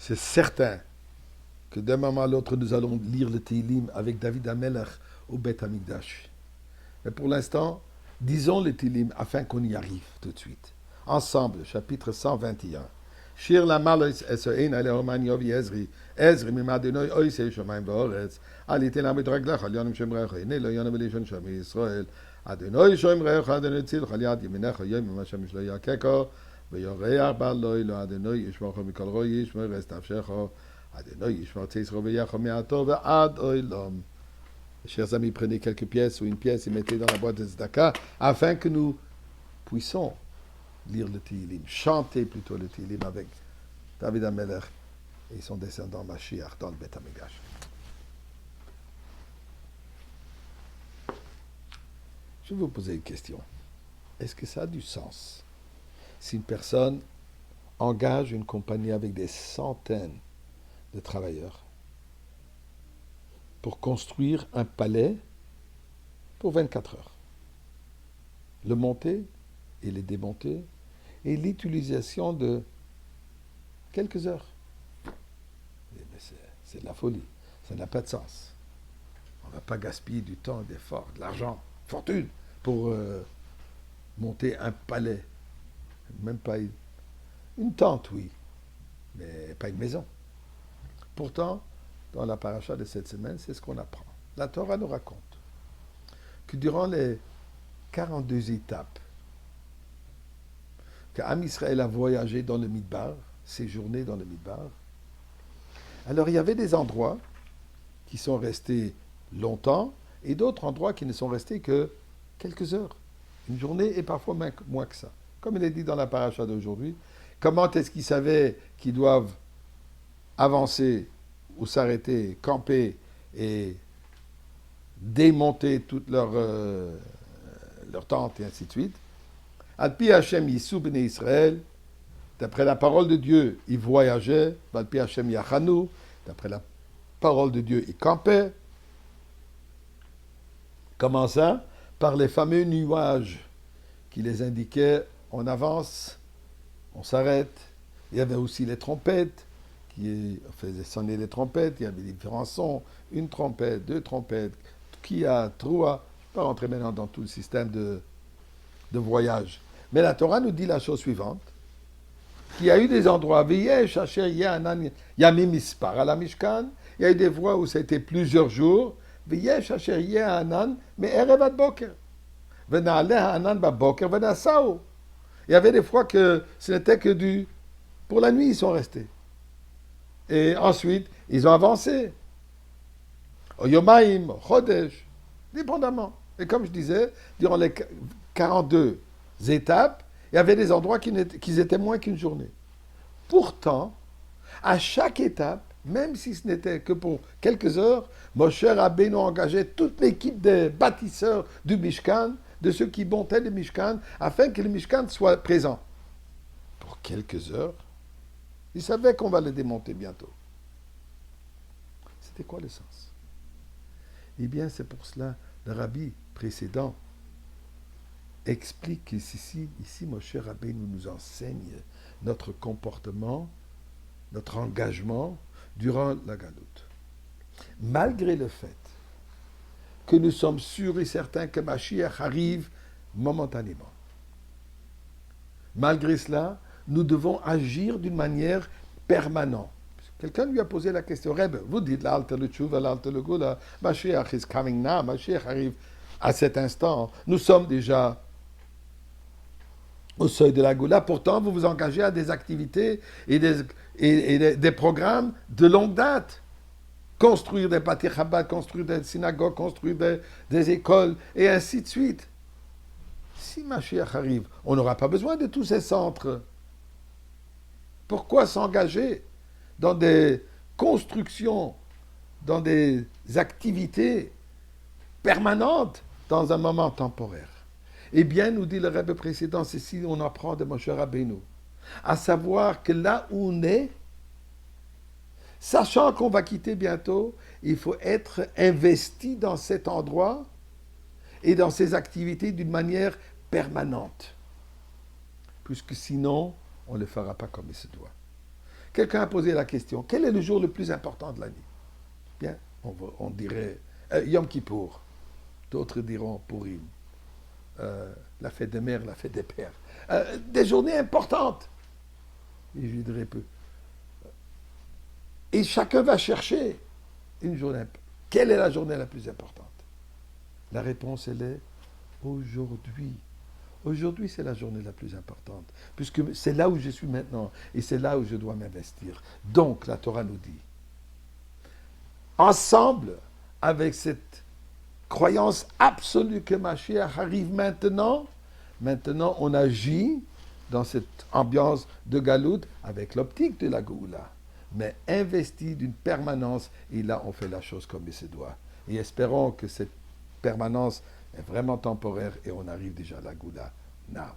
C'est certain que d'un moment à l'autre, nous allons lire le Tehillim avec David Amelech au Beth Amikdash. Mais pour l'instant, disons le Tehillim afin qu'on y arrive tout de suite. Ensemble, chapitre 121. Shir la malos esoin ale roman yovi Ezri. Ezri mimadenoy oise shomayim v'oretz. Alite la midraglach al yonim shemrecha. Ine lo yonim elishon shami Yisrael. Adonai shemrecha adonai tzil chaliad yeminecha yom mashem shlo yakeko. ויורח בעלוי לו אדוני ישמוך מכל רוי ישמור רס נפשך אדוני ישמור ציסרו ויחו מעתו ועד עולם. Chers amis, prenez quelques pièces ou une pièce et mettez dans la boîte de Tzedaka afin que nous puissions lire le Tehillim, chanter plutôt le Tehillim avec David Amelech et son descendant Mashiach dans le Beth Amikdash. Je vais vous poser une question. Est-ce que ça a du sens si une personne engage une compagnie avec des centaines de travailleurs pour construire un palais pour 24 heures, le monter et le démonter, et l'utilisation de quelques heures? C'est de la folie, ça n'a pas de sens. On ne va pas gaspiller du temps, d'efforts, de l'argent, fortune, pour monter un palais. Même pas une tente, oui, mais pas une maison. Pourtant, dans la paracha de cette semaine, c'est ce qu'on apprend. La Torah nous raconte que durant les 42 étapes qu'Am Israël a voyagé dans le Midbar, séjourné dans le Midbar, alors il y avait des endroits qui sont restés longtemps et d'autres endroits qui ne sont restés que quelques heures, une journée et parfois moins que ça. Comme il est dit dans la paracha d'aujourd'hui, comment est-ce qu'ils savaient qu'ils doivent avancer ou s'arrêter, camper et démonter toutes leurs tentes et ainsi de suite. Alpi Hashem Yissou Bnei Israël, d'après la parole de Dieu, ils voyageaient. Alpi Hashem Yachanu, d'après la parole de Dieu, ils campaient. Comment ça? Par les fameux nuages qui les indiquaient, on avance, on s'arrête. Il y avait aussi les trompettes, qui faisaient sonner les trompettes, il y avait différents sons, une trompette, deux trompettes, Kia, Troua. Je ne vais pas rentrer maintenant dans tout le système de voyage. Mais la Torah nous dit la chose suivante, qu'il y a eu des endroits, il y a eu des voies où c'était plusieurs jours, mais Erev ad Boker. Il y avait des fois que ce n'était que pour la nuit, ils sont restés. Et ensuite, ils ont avancé. Yomaim, Chodesh, dépendamment. Et comme je disais, durant les 42 étapes, il y avait des endroits qui étaient moins qu'une journée. Pourtant, à chaque étape, même si ce n'était que pour quelques heures, Moshe Rabbeinu engageait toute l'équipe des bâtisseurs du Mishkan, de ceux qui montaient le Mishkan, afin que le Mishkan soit présent. Pour quelques heures, ils savaient qu'on va le démonter bientôt. C'était quoi le sens? Eh bien, c'est pour cela, le rabbi précédent explique qu'ici, Moshe Rabbeinu nous enseigne notre comportement, notre engagement durant la galoute. Malgré le fait que nous sommes sûrs et certains que Mashiach arrive momentanément. Malgré cela, nous devons agir d'une manière permanente. Quelqu'un lui a posé la question, Rebbe, vous dites l'Alter le Tshuva, l'Alter le Goula, Mashiach is coming now, Mashiach arrive à cet instant. Nous sommes déjà au seuil de la Goula, pourtant vous vous engagez à des activités et des programmes de longue date. Construire des Bati Chabad, construire des synagogues, construire des écoles, et ainsi de suite. Si Mashiach arrive, on n'aura pas besoin de tous ces centres. Pourquoi s'engager dans des constructions, dans des activités permanentes, dans un moment temporaire? Eh bien, nous dit le Rebbe précédent, c'est si on apprend de Moshe Rabbeinu, à savoir que là où on est, sachant qu'on va quitter bientôt, il faut être investi dans cet endroit et dans ces activités d'une manière permanente. Puisque sinon, on ne le fera pas comme il se doit. Quelqu'un a posé la question, quel est le jour le plus important de l'année? Bien, on dirait Yom Kippour. D'autres diront Purim. La fête des mères, la fête des pères. Des journées importantes. Et je dirais peu. Et chacun va chercher une journée. Quelle est la journée la plus importante? La réponse, elle est aujourd'hui. Aujourd'hui, c'est la journée la plus importante, puisque c'est là où je suis maintenant, et c'est là où je dois m'investir. Donc, la Torah nous dit, ensemble, avec cette croyance absolue que Mashiach arrive maintenant, maintenant on agit dans cette ambiance de Galout avec l'optique de la Goula, mais investi d'une permanence, et là on fait la chose comme il se doit. Et espérons que cette permanence est vraiment temporaire et on arrive déjà à la Goula now.